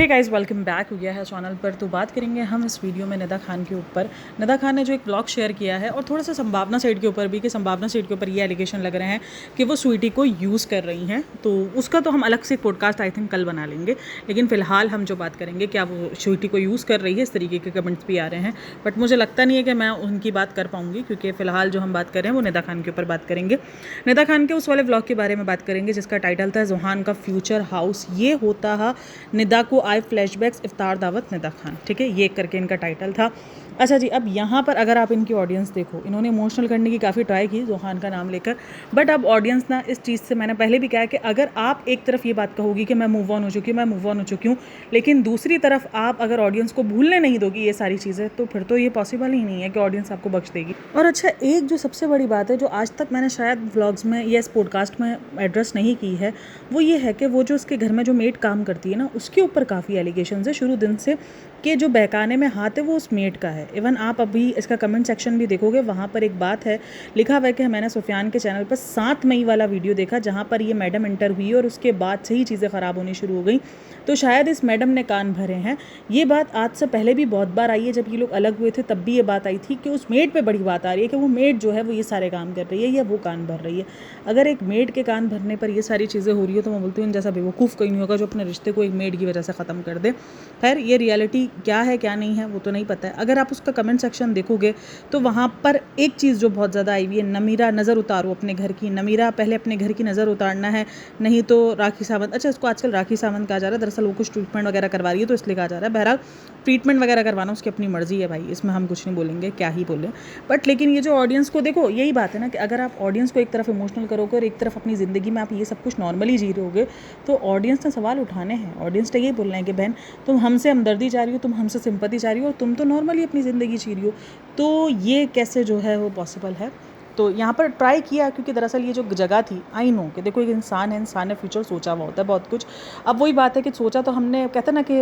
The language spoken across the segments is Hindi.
हे गाइस, वेलकम बैक हो गया है चैनल पर। तो बात करेंगे हम इस वीडियो में निदा खान के ऊपर। निदा खान ने जो एक ब्लॉग शेयर किया है और थोड़ा सा संभावना साइड के ऊपर भी, कि संभावना साइड के ऊपर ये एलिगेशन लग रहे हैं कि वो स्वीटी को यूज़ कर रही हैं। तो उसका तो हम अलग से पॉडकास्ट आई थिंक कल बना लेंगे, लेकिन फ़िलहाल हम जो बात करेंगे क्या वो स्वीटी को यूज़ कर रही है, इस तरीके के कमेंट्स भी आ रहे हैं। बट मुझे लगता नहीं है कि मैं उनकी बात कर पाऊँगी, क्योंकि फ़िलहाल जो हम बात कर रहे हैं वो निदा खान के ऊपर बात करेंगे। निदा खान के उस वाले ब्लॉग के बारे में बात करेंगे जिसका टाइटल था ज़ोहान का फ्यूचर हाउस। ये होता है निदा को आए फ्लैशबैक्स इफ्तार दावत निदा खान, ठीक है, ये करके इनका टाइटल था। अच्छा जी, अब यहाँ पर अगर आप इनकी ऑडियंस देखो, इन्होंने इमोशनल करने की काफ़ी ट्राई की ज़ोहान का नाम लेकर, बट अब ऑडियंस ना इस चीज़ से, मैंने पहले भी कहा कि अगर आप एक तरफ ये बात कहोगी कि मैं मूव ऑन हो चुकी हूँ, मैं मूव ऑन हो चुकी हूँ, लेकिन दूसरी तरफ आप अगर ऑडियंस को भूलने नहीं दोगी ये सारी चीज़ें, तो फिर तो ये पॉसिबल ही नहीं है कि ऑडियंस आपको बख्श देगी। और अच्छा, एक जो सबसे बड़ी बात है जो आज तक मैंने शायद व्लॉग्स में या इस पॉडकास्ट में एड्रेस नहीं की है, वो ये है कि वो जो उसके घर में जो मेड काम करती है ना, उसके ऊपर काफ़ी एलिगेशन है शुरू दिन से, कि जो बहकाने में हाथ है वो उस मेड का है। इवन आप अभी इसका कमेंट सेक्शन भी देखोगे, वहाँ पर एक बात है, लिखा हुआ है कि मैंने सुफियान के चैनल पर 7 मई वाला वीडियो देखा जहाँ पर ये मैडम इंटर हुई और उसके बाद से ही चीज़ें ख़राब होनी शुरू हो गई। तो शायद इस मैडम ने कान भरे हैं। ये बात आज से पहले भी बहुत बार आई है, जब ये लोग अलग हुए थे तब भी ये बात आई थी कि उस मेड पे बड़ी बात आ रही है कि वो मेड जो है वो ये सारे काम कर रही है या वो कान भर रही है। अगर एक मेड के कान भरने पर ये सारी चीज़ें हो रही हो, तो मैं बोलती हूँ जैसा बेवकूफ़ कोई नहीं होगा जो अपने रिश्ते को एक मेड की वजह से ख़त्म कर दे। खैर, ये रियलिटी क्या है क्या नहीं है वो तो नहीं पता है। अगर आप उसका कमेंट सेक्शन देखोगे तो वहाँ पर एक चीज़ जो बहुत ज़्यादा आई हुई है, नमीरा नज़र उतारो अपने घर की। नमीरा पहले अपने घर की नज़र उतारना है, नहीं तो राखी सावंत, अच्छा इसको आजकल राखी सावंत कहा जा रहा है, दरअसल वो कुछ ट्रीटमेंट वगैरह करवा रही है तो इसलिए कहा जा रहा है। बहरहाल, ट्रीटमेंट वगैरह करवाना उसकी अपनी मर्जी है भाई, इसमें हम कुछ नहीं बोलेंगे, क्या ही बोलें। बट लेकिन ये जो ऑडियंस को देखो, यही बात है ना कि अगर आप ऑडियंस को एक तरफ इमोशनल करोगे और एक तरफ अपनी ज़िंदगी में आप ये सब कुछ नॉर्मली जी रहे होगे, तो ऑडियंस ने सवाल उठाने हैं। ऑडियंस ने यही बोलना है कि बहन, तुम हमसे हमदर्दी चाह रही हो, तुम हमसे सिंपैथी चाह रही हो, तुम तो नॉर्मली अपनी ज़िंदगी जी रही हो, तो ये कैसे जो है वो पॉसिबल है। तो यहाँ पर ट्राई किया, क्योंकि दरअसल ये जो जगह थी, आई नो कि देखो एक इंसान है, इंसान ने फ्यूचर सोचा हुआ होता है बहुत कुछ। अब वही बात है कि सोचा तो हमने, कहते हैं ना कि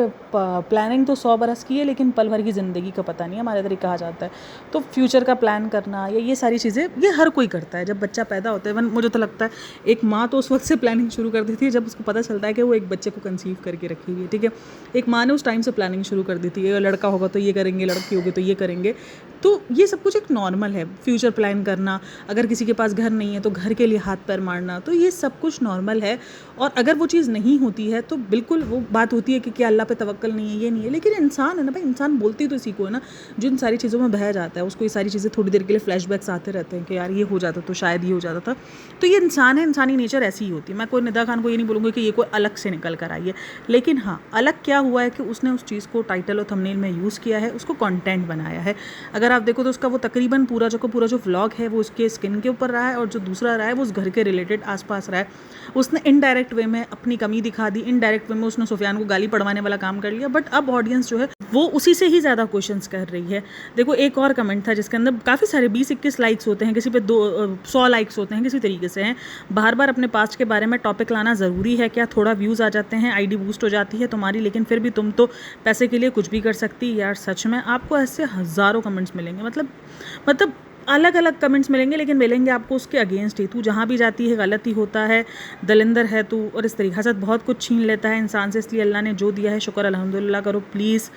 प्लानिंग तो 100 बरस की है, लेकिन पल भर की ज़िंदगी का पता नहीं, हमारे इधर कहा जाता है। तो फ्यूचर का प्लान करना या ये सारी चीज़ें ये हर कोई करता है जब बच्चा पैदा होता है। इवन मुझे तो लगता है एक माँ तो उस वक्त से प्लानिंग शुरू कर देती है जब उसको पता चलता है कि वो एक बच्चे को कंसीव करके रखी हुई है, ठीक है। एक माँ ने उस टाइम से प्लानिंग शुरू कर दी थी, लड़का होगा तो ये करेंगे, लड़की होगी तो ये करेंगे। तो ये सब कुछ एक नॉर्मल है, फ्यूचर प्लान करना। अगर किसी के पास घर नहीं है तो घर के लिए हाथ पैर मारना, तो ये सब कुछ नॉर्मल है। और अगर वो चीज़ नहीं होती है तो बिल्कुल वो बात होती है कि क्या अल्लाह पे तवक्कल नहीं है, ये नहीं है। लेकिन इंसान है ना भाई, इंसान बोलती तो इसी को है ना, जो इन सारी चीज़ों में बह जाता है, उसको ये सारी चीज़ें थोड़ी देर के लिए फ्लैशबैक्स आते रहते हैं कि यार ये हो जाता तो शायद ये हो जाता था। तो ये इंसान है, इंसानी नेचर ऐसी ही होती है। मैं कोई निदा खान को ये नहीं बोलूँगी कि ये कोई अलग से निकल कर आई है, लेकिन हाँ, अलग क्या हुआ है कि उसने उस चीज़ को टाइटल और थंबनेल में यूज़ किया है, उसको कंटेंट बनाया है। अगर आप देखो तो उसका वो तकरीबन पूरा जो व्लॉग है वो उसके स्किन के ऊपर रहा है, और जो दूसरा रहा है वो उस घर के रिलेटेड आसपास रहा है। उसने इनडायरेक्ट वे में अपनी कमी दिखा दी, इनडायरेक्ट वे में उसने सुफियान को गाली पढ़वाने वाला काम कर लिया। बट अब ऑडियंस जो है वो उसी से ही ज़्यादा क्वेश्चंस कर रही है। देखो, एक और कमेंट था जिसके अंदर काफ़ी सारे 20-21 लाइक्स होते हैं, किसी पे 100 लाइक्स होते हैं, किसी तरीके से हैं। बार बार अपने पास्ट के बारे में टॉपिक लाना ज़रूरी है क्या? थोड़ा व्यूज़ आ जाते हैं, आईडी बूस्ट हो जाती है तुम्हारी, लेकिन फिर भी तुम तो पैसे के लिए कुछ भी कर सकती। यार सच में आपको ऐसे हज़ारों कमेंट्स मिलेंगे, मतलब अलग अलग कमेंट्स मिलेंगे, लेकिन मिलेंगे आपको उसके अगेंस्ट ही। तू जहाँ भी जाती है गलत ही होता है, दलिंदर है तू, और इस तरीके से बहुत कुछ छीन लेता है इंसान से, इसलिए अल्लाह ने जो दिया है शुक्र अल्हम्दुलिल्लाह करो प्लीज़।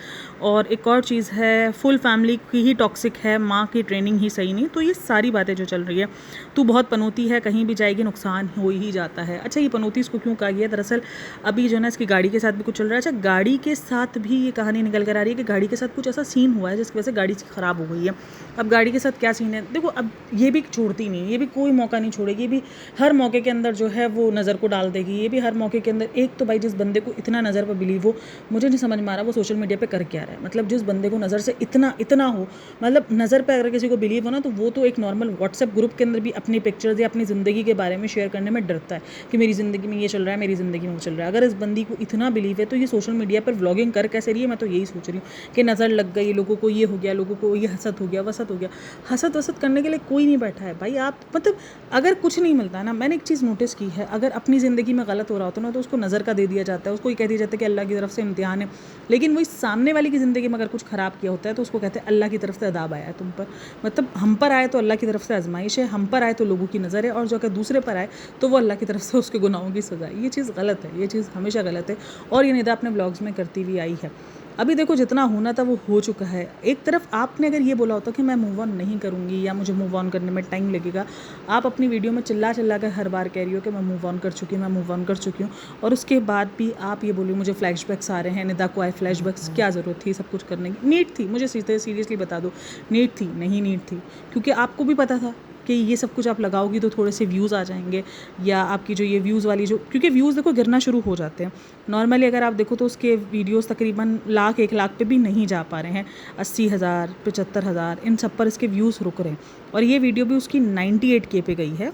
और एक और चीज़ है, फुल फैमिली की ही टॉक्सिक है, माँ की ट्रेनिंग ही सही नहीं। तो ये सारी बातें जो चल रही है, तू बहुत पनौती है, कहीं भी जाएगी नुकसान हो ही जाता है। अच्छा, ये पनौती इसको क्यों कहा गया? दरअसल अभी जो है ना इसकी गाड़ी के साथ भी कुछ चल रहा है। अच्छा, गाड़ी के साथ भी ये कहानी निकल कर आ रही है कि गाड़ी के साथ कुछ ऐसा सीन हुआ है जिसकी वजह से गाड़ी ख़राब हो गई है। अब गाड़ी के साथ क्या सीन है देखो, अब ये भी छोड़ती नहीं, ये भी कोई मौका नहीं छोड़ेगी, ये भी हर मौके के अंदर जो है वो नज़र को डाल देगी। ये भी हर मौके के अंदर, एक तो भाई जिस बंदे को इतना नज़र पर बिलीव हो, मुझे नहीं समझ में आ रहा वो सोशल मीडिया पे कर क्या रहा है। मतलब जिस बंदे को नज़र से इतना हो, मतलब नज़र पे अगर किसी को बिलीव हो ना, तो वो तो एक नॉर्मल व्हाट्सएप ग्रुप के अंदर भी अपनी पिक्चर्स या अपनी ज़िंदगी के बारे में शेयर करने में डरता है कि मेरी ज़िंदगी में ये चल रहा है, मेरी ज़िंदगी में वो चल रहा है। अगर इस बंदी को इतना बिलीव है तो ये सोशल मीडिया पर व्लॉगिंग कर कैसे रही है? मैं तो यही सोच रही हूँ कि नज़र लग गई, लोगों को ये हो गया, लोगों को ये हसद हो गया, वसत हो गया। हसद वसत करने के लिए कोई नहीं बैठा है भाई। आप मतलब अगर कुछ नहीं मिलता ना, मैंने एक चीज़ नोटिस की है, अगर अपनी ज़िंदगी में गलत हो रहा होता ना तो उसको नज़र का दे दिया जाता है, उसको ये कह दिया जाता है कि अल्लाह की तरफ से इम्तिहान है। लेकिन वही सामने वाले की ज़िंदगी में अगर कुछ ख़राब किया होता है तो उसको कहते हैं अल्लाह की तरफ से अदाब आया है तुम पर। मतलब हम पर आए तो अल्लाह की तरफ से आजमाइश है, हम पर आए तो लोगों की नज़र है, और जो अगर दूसरे पर आए तो वो अल्लाह की तरफ से उसके गुनाहों की सज़ा है। ये चीज़ गलत है, ये चीज़ हमेशा गलत है, और ये निदा अपने ब्लॉग्स में करती हुई आई है। अभी देखो जितना होना था वो हो चुका है। एक तरफ आपने अगर ये बोला होता कि मैं मूव ऑन नहीं करूँगी या मुझे मूव ऑन करने में टाइम लगेगा, आप अपनी वीडियो में चिल्ला चिल्ला कर हर बार कह रही हो कि मैं मूव ऑन कर चुकी हूँ, मैं मूव ऑन कर चुकी हूँ, और उसके बाद भी आप ये बोली मुझे फ्लैशबैक्स आ रहे हैं, निदा को आए फ्लैशबैक्स, क्या ज़रूरत थी सब कुछ करने की? नीड थी? मुझे सीरियसली बता दो, नीड थी? नहीं नीड थी, क्योंकि आपको भी पता था कि ये सब कुछ आप लगाओगी तो थोड़े से व्यूज़ आ जाएंगे, या आपकी जो ये व्यूज़ वाली जो, क्योंकि व्यूज़ देखो गिरना शुरू हो जाते हैं नॉर्मली। अगर आप देखो तो उसके वीडियोस तकरीबन 1 लाख पे भी नहीं जा पा रहे हैं, 80,000 75,000 इन सब पर इसके व्यूज़ रुक रहे हैं, और ये वीडियो भी उसकी 98K पे गई है।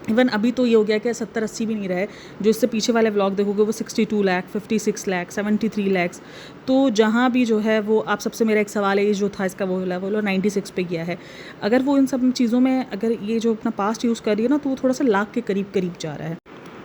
इवन अभी तो ये हो गया कि 70-80 भी नहीं रहे, जो इससे पीछे वाले व्लॉग देखोगे वो 62 लाख 56 लाख 73 लाख। तो जहाँ भी जो है वो आप सबसे, मेरा एक सवाल है, ये जो था इसका वो 96 पे गया है। अगर वो इन सब चीज़ों में अगर ये जो अपना पास्ट यूज़ कर रही है ना, तो वो थोड़ा सा लाख के करीब करीब जा रहा है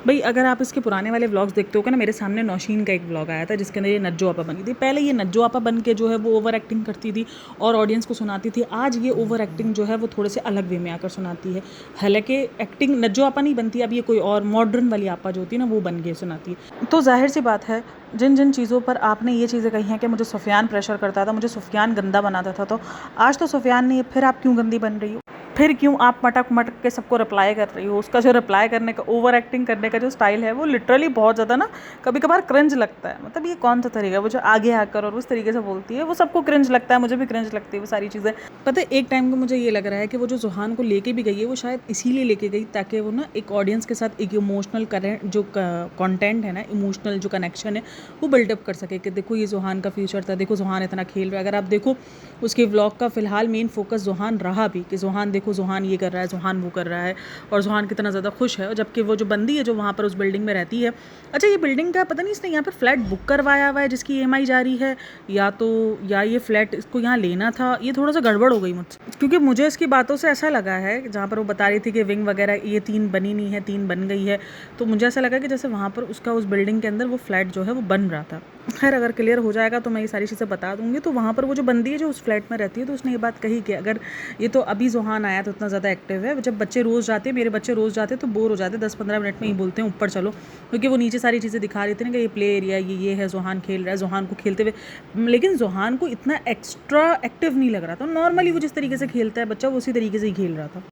भाई। अगर आप इसके पुराने वाले व्लॉग्स देखते हो ना, मेरे सामने नौशीन का एक व्लॉग आया था जिसके अंदर ये नज्जो आपा बनी थी। पहले ये नज्जो आपा बन के जो है वो ओवर एक्टिंग करती थी और ऑडियंस को सुनाती थी। आज ये ओवर एक्टिंग जो है वो थोड़े से अलग वे में आकर सुनाती है। हालांकि एक्टिंग नज्जो आपा नहीं बनती, अब ये कोई और मॉडर्न वाली आपा जो होती है ना वो बन के सुनाती है। तो जाहिर सी बात है, जिन जिन चीज़ों पर आपने ये चीज़ें कही हैं कि मुझे सुफियान प्रेशर करता था, मुझे सुफियान गंदा बनाता था, तो आज तो सुफियान नहीं है, फिर आप क्यों गंदी बन रही हो? फिर क्यों आप मटक मटक के सबको रिप्लाई कर रही हो? उसका जो रिप्लाई करने का, ओवर एक्टिंग करने का जो स्टाइल है वो लिटरली बहुत ज़्यादा ना कभी कभार क्रिंज लगता है। मतलब ये कौन सा तरीका है? वो जो आगे आकर और उस तरीके से बोलती है वो सबको क्रिंज लगता है, मुझे भी क्रिंज लगती है वो सारी चीज़ें। पता है एक टाइम को मुझे ये लग रहा है कि वो जो ज़ुहान को लेके भी गई है वो शायद इसीलिए लेके गई ताकि वो ना एक ऑडियंस के साथ एक इमोशनल करेंट जो कॉन्टेंट है ना, इमोशनल जो कनेक्शन है वो बिल्डअप कर सके कि देखो ये ज़ुहान का फ्यूचर था, देखो ज़ुहान इतना खेल रहा है। अगर आप देखो उसके व्लॉग का फ़िलहाल मेन फोकस ज़ुहान रहा भी कि ज़ुहान देखो ज़ुहान ये कर रहा है, ज़ुहान वो कर रहा है, और ज़ुहान कितना ज़्यादा खुश है। और जबकि वो जो बंदी है जो वहाँ पर उस बिल्डिंग में रहती है, अच्छा ये बिल्डिंग का पता नहीं इसने यहाँ पर फ्लैट बुक करवाया हुआ है जिसकी EMI जारी है, या ये फ्लैट इसको यहाँ लेना था। ये थोड़ा सा गड़बड़ हो गई मुझसे, क्योंकि मुझे इसकी बातों से ऐसा लगा है जहाँ पर वो बता रही थी कि विंग वगैरह ये 3 बनी नहीं है, 3 बन गई है, तो मुझे ऐसा लगा कि जैसे वहाँ पर उसका उस बिल्डिंग के अंदर वो फ्लैट जो है वो बन रहा था। खैर अगर क्लियर हो जाएगा तो मैं ये सारी चीज़ें बता दूंगी। तो वहाँ पर वो जो बंदी है जो उस फ्लैट में रहती है, तो उसने ये बात कही कि अगर ये तो अभी ज़ुहान आया तो इतना ज़्यादा एक्टिव है, जब बच्चे रोज़ जाते, मेरे बच्चे रोज़ जाते तो बोर हो जाते, 10-15 मिनट में ही बोलते हैं ऊपर चलो, क्योंकि वो नीचे सारी चीज़ें दिखा रही थी ना कि ये प्ले एरिया ये है, ज़ुहान खेल रहा है, ज़ुहान को खेलते हुए। लेकिन ज़ुहान को इतना एक्स्ट्रा एक्टिव नहीं लग रहा था, नॉर्मली वो जिस तरीके से खेलता है बच्चा वो उसी तरीके से ही खेल रहा था।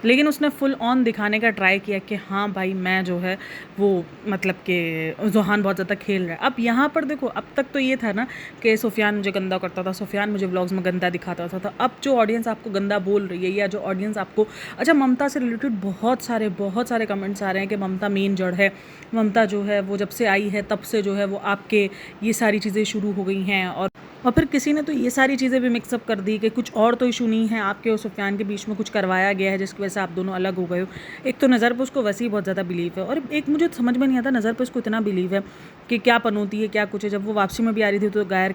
लेकिन उसने फुल ऑन दिखाने का ट्राई किया कि हाँ भाई मैं जो है वो मतलब कि ज़ुहान बहुत ज़्यादा खेल रहा है। अब यहाँ पर देखो, अब तक तो ये था ना कि सुफियान मुझे गंदा करता था, सुफियान मुझे व्लॉग्स में गंदा दिखाता था। अब जो ऑडियंस आपको गंदा बोल रही है, या जो ऑडियंस आपको, अच्छा ममता से रिलेटेड बहुत सारे कमेंट्स आ रहे हैं कि ममता मेन जड़ है, ममता जो है वो जब से आई है तब से जो है वो आपके ये सारी चीज़ें शुरू हो गई हैं। और फिर किसी ने तो ये सारी चीज़ें भी मिक्सअप कर दी कि कुछ और तो इशू नहीं है, आपके और सुफियान के बीच में कुछ करवाया गया है जिसकी वजह से आप दोनों अलग हो गए हो। एक तो नज़र पे उसको वैसे ही बहुत ज़्यादा बिलीव है, और एक मुझे समझ में नहीं आता नज़र पे उसको इतना बिलीव है कि क्या पनौती है क्या कुछ है। जब वो वापसी में भी आ रही थी तो गाड़ी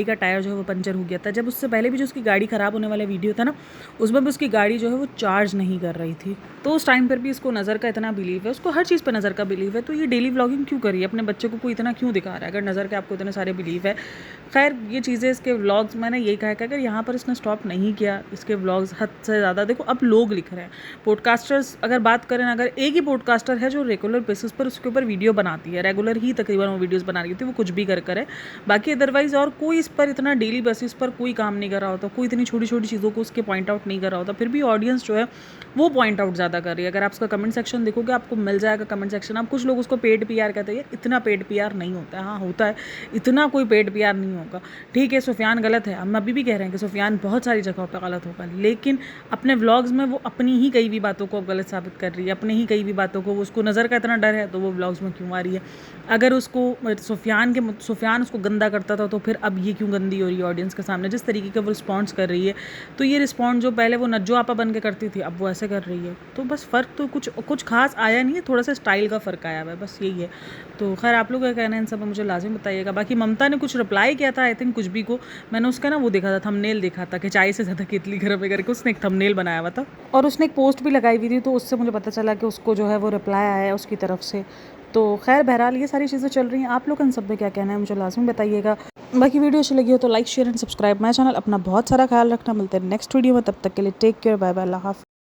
का टायर जो है वो पंचर हो गया था। जब उससे पहले भी जो उसकी गाड़ी ख़राब होने वाला वीडियो था ना, उसमें भी उसकी गाड़ी जो है वो चार्ज नहीं कर रही थी, तो उस टाइम पर भी इसको नज़र का इतना बिलीव है, उसको हर चीज़ पर नज़र का बिलीव है। तो ये डेली व्लॉगिंग क्यों करिए, अपने बच्चे को कोई इतना क्यों दिखा रहा है अगर नज़र के आपको इतने सारे बिलीव है। खैर ये चीज़ें इसके व्लॉग्स, मैंने यही कहा कि अगर यहाँ पर इसने स्टॉप नहीं किया, इसके व्लॉग्स हद से ज़्यादा देखो अब लोग लिख रहे हैं। पॉडकास्टर्स अगर बात करें, अगर एक ही पॉडकास्टर है जो रेगुलर बेसिस पर उसके ऊपर वीडियो बनाती है, रेगुलर ही तकरीबन वो वीडियोस बना रही होती है, वो कुछ भी करे, बाकी अदरवाइज़ और कोई इस पर इतना डेली बेसिस पर कोई काम नहीं कर रहा होता, कोई इतनी छोटी छोटी चीज़ों को उसके पॉइंट आउट नहीं कर रहा होता, फिर भी ऑडियंस जो है वो पॉइंट आउट ज़्यादा कर रही है। अगर आप उसका कमेंट सेक्शन देखोगे आपको मिल जाएगा कमेंट सेक्शन। अब कुछ लोग उसको पेड PR कहते हैं, इतना पेड PR नहीं होता है। हाँ होता है, इतना कोई पेड PR नहीं होगा। ठीक है सुफियान गलत है, हम अभी भी कह रहे हैं कि सुफियान बहुत सारी जगहों पर गलत होगा, लेकिन अपने व्लॉग्स में वो अपनी ही कई भी बातों को गलत साबित कर रही है, अपने ही कई भी बातों को, उसको नज़र का इतना डर है तो वो व्लॉग्स में क्यों आ रही है। अगर उसको सुफियान उसको गंदा करता था तो फिर अब ये क्यों गंदी हो रही है ऑडियंस के सामने। जिस तरीके का वो रिस्पॉन्स कर रही है, तो ये रिस्पॉन्स जो पहले वो नज्जो आपा बन के करती थी, अब वो ऐसे कर रही है। तो बस फ़र्क तो कुछ खास आया नहीं है, थोड़ा सा स्टाइल का फ़र्क आया हुआ है, बस यही है। तो खैर आप लोग क्या कहना है इन सब में मुझे लाजिम बताइएगा। बाकी ममता ने कुछ रिप्लाई किया था आई थिंक कुछ भी को, मैंने उसका ना वो देखा था, थंबनेल देखा था कि चाय से ज़्यादा केतली गर्म है करके उसने एक थंबनेल बनाया हुआ था और उसने एक पोस्ट भी लगाई हुई थी, तो उससे मुझे पता चला कि उसको जो है वो रिप्लाई आया है उसकी तरफ से। तो खैर बहरहाल ये सारी चीज़ें चल रही हैं। आप लोग इन सब में क्या कहना है मुझे लाजमी बताइएगा। बाकी वीडियो अच्छी लगी हो तो like share and subscribe my channel. अपना बहुत सारा ख्याल रखना, मिलते हैं नेक्स्ट वीडियो में, तब तक के लिए टेक केयर, बाय बाय, अल्लाह हाफ़िज़।